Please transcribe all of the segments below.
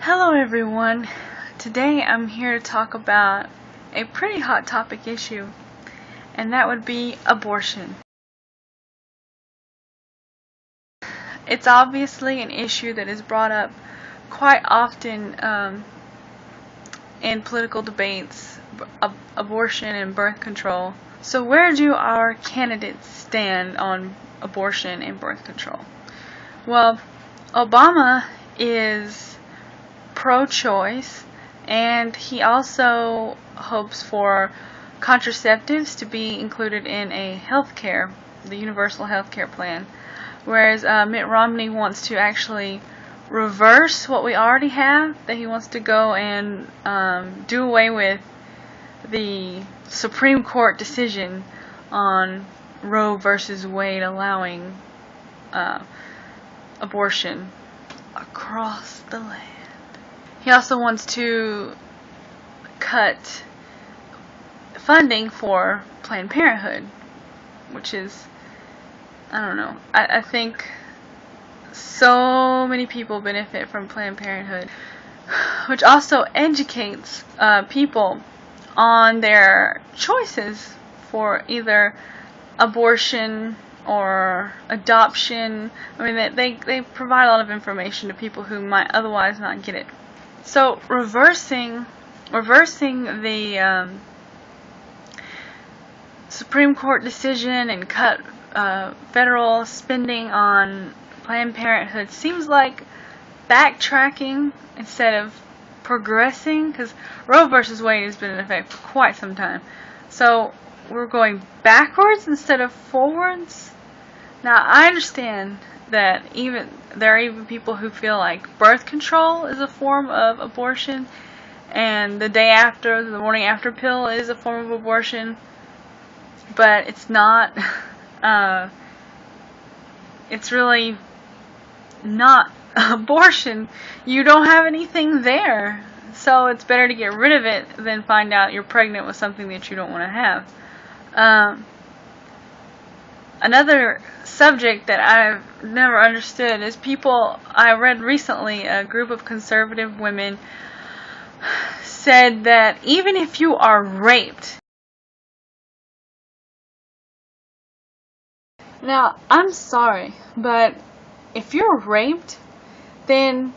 Hello everyone. Today I'm here to talk about a pretty hot topic issue, and that would be abortion. It's obviously an issue that is brought up quite often in political debates, abortion and birth control. So where do our candidates stand on abortion and birth control? Well, Obama is pro-choice, and he also hopes for contraceptives to be included in the universal health care plan, whereas Mitt Romney wants to actually reverse what we already have, that he wants to go and do away with the Supreme Court decision on Roe versus Wade allowing abortion across the land. He also wants to cut funding for Planned Parenthood, which is, I don't know, I think so many people benefit from Planned Parenthood, which also educates people on their choices for either abortion or adoption. I mean, they provide a lot of information to people who might otherwise not get it. So reversing the Supreme Court decision and cut federal spending on Planned Parenthood seems like backtracking instead of progressing, because Roe versus Wade has been in effect for quite some time. So we're going backwards instead of forwards. Now, I understand that there are even people who feel like birth control is a form of abortion, and the morning after pill is a form of abortion, but it's not. It's really not abortion. You don't have anything there, so it's better to get rid of it than find out you're pregnant with something that you don't want to have. Another subject that I've never understood is I read recently a group of conservative women said that even if you are raped. Now, I'm sorry, but if you're raped, then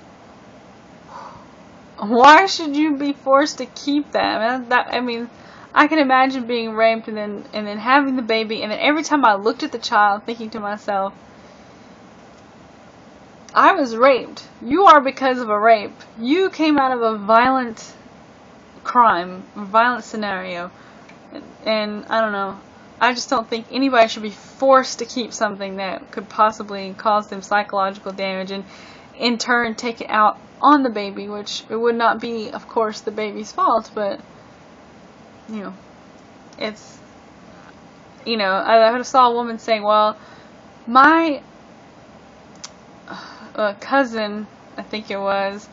why should you be forced to keep that? I mean, I can imagine being raped and then having the baby, and then every time I looked at the child thinking to myself, I was raped. You are because of a rape. You came out of a violent crime, a violent scenario. And I don't know. I just don't think anybody should be forced to keep something that could possibly cause them psychological damage and in turn take it out on the baby, which it would not be, of course, the baby's fault, but it's, I saw a woman saying, well, my cousin, I think it was,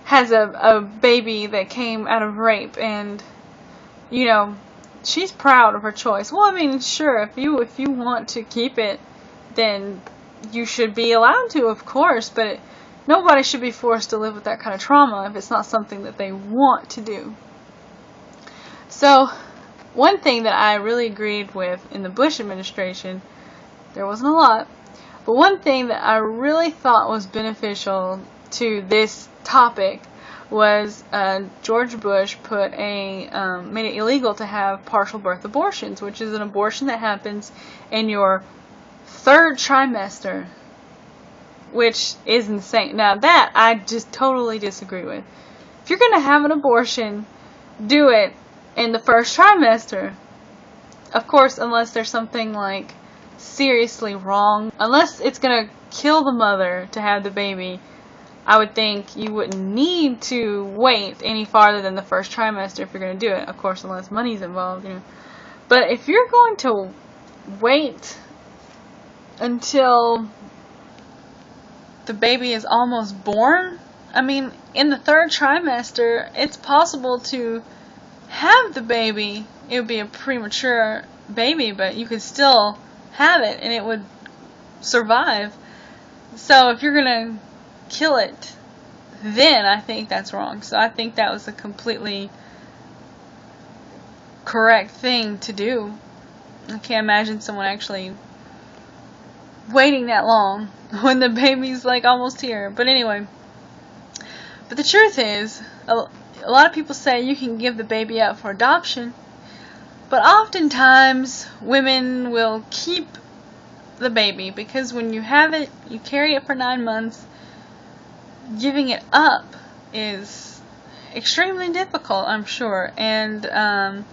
has a baby that came out of rape, and, she's proud of her choice. Well, I mean, sure, if you want to keep it, then you should be allowed to, of course, but nobody should be forced to live with that kind of trauma if it's not something that they want to do. So, one thing that I really agreed with in the Bush administration, there wasn't a lot, but one thing that I really thought was beneficial to this topic was George Bush made it illegal to have partial birth abortions, which is an abortion that happens in your third trimester, which is insane. Now that I just totally disagree with. If you're going to have an abortion, do it in the first trimester. Of course, unless there's something like seriously wrong, unless it's going to kill the mother to have the baby, I would think you wouldn't need to wait any farther than the first trimester if you're going to do it. Of course, unless money's involved, But if you're going to wait until the baby is almost born, I mean, in the third trimester, it's possible to have the baby. It would be a premature baby, but you could still have it and it would survive. So if you're going to kill it then I think that's wrong. So I think that was a completely correct thing to do. I can't imagine someone actually waiting that long when the baby's like almost here. But anyway, but the truth is, a lot of people say you can give the baby up for adoption, but oftentimes women will keep the baby because when you have it, you carry it for 9 months. Giving it up is extremely difficult, I'm sure, and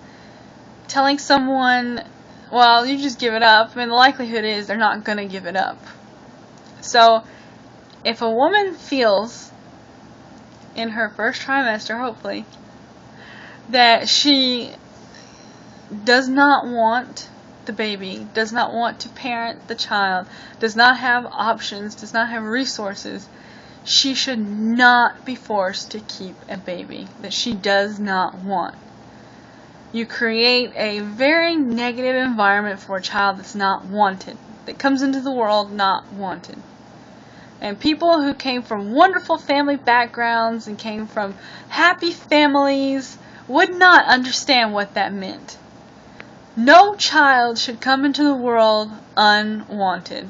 telling someone, well, you just give it up, I mean, the likelihood is they're not going to give it up. So if a woman feels in her first trimester, hopefully, that she does not want the baby, does not want to parent the child, does not have options, does not have resources, she should not be forced to keep a baby that she does not want. You create a very negative environment for a child that's not wanted, that comes into the world not wanted. And people who came from wonderful family backgrounds and came from happy families would not understand what that meant. No child should come into the world unwanted.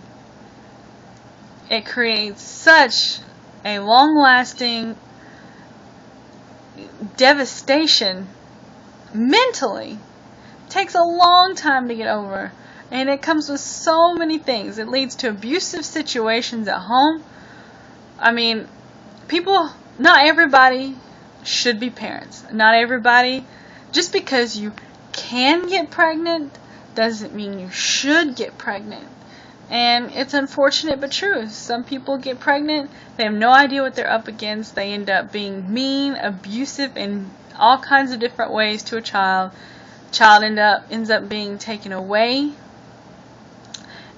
It creates such a long-lasting devastation mentally. It takes a long time to get over, and it comes with so many things. It leads to abusive situations at home. I mean, not everybody should be parents. Not everybody, just because you can get pregnant doesn't mean you should get pregnant. And it's unfortunate but true. Some people get pregnant, they have no idea what they're up against, they end up being mean, abusive in all kinds of different ways to a child. Child ends up being taken away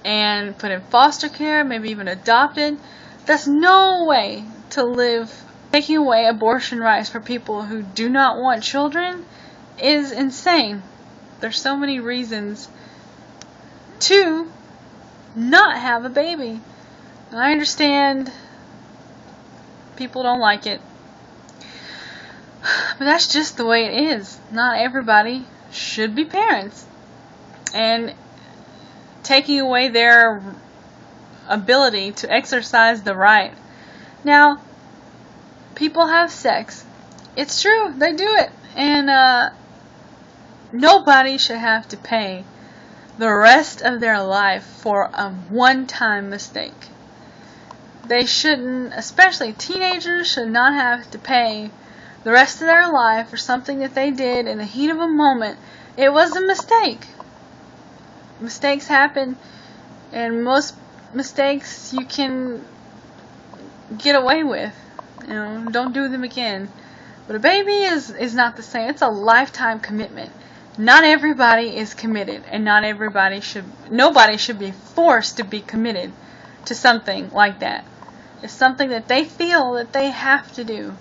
and put in foster care, maybe even adopted. That's no way to live. Taking away abortion rights for people who do not want children is insane. There's so many reasons to not have a baby. And I understand people don't like it, but that's just the way it is. Not everybody should be parents. And taking away their ability to exercise the right. Now, people have sex. It's true, they do it. And nobody should have to pay the rest of their life for a one-time mistake. They shouldn't, especially teenagers, should not have to pay the rest of their life for something that they did in the heat of a moment. It was a mistake. Mistakes happen, and most mistakes you can get away with. You know, don't do them again. But a baby is not the same. It's a lifetime commitment. Not everybody is committed, and nobody should be forced to be committed to something like that. It's something that they feel that they have to do.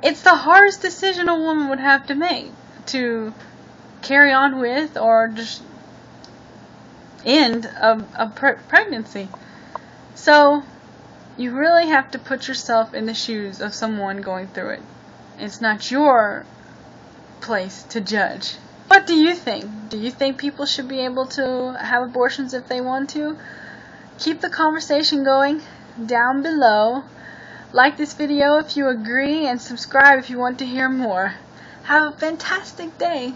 It's the hardest decision a woman would have to make, to carry on with or just end a pregnancy. So you really have to put yourself in the shoes of someone going through it. It's not your place to judge. What do you think? Do you think people should be able to have abortions if they want to? Keep the conversation going down below. Like this video if you agree, and subscribe if you want to hear more. Have a fantastic day.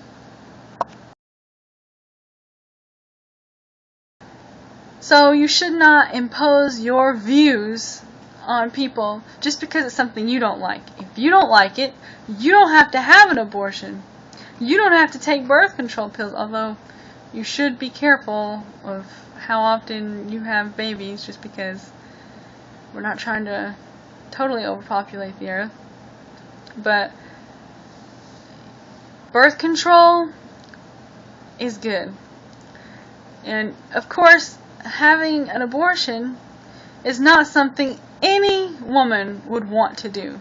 So you should not impose your views on people just because it's something you don't like. If you don't like it, you don't have to have an abortion. You don't have to take birth control pills, although you should be careful of how often you have babies, just because we're not trying to totally overpopulate the earth. But birth control is good. And of course, having an abortion is not something any woman would want to do.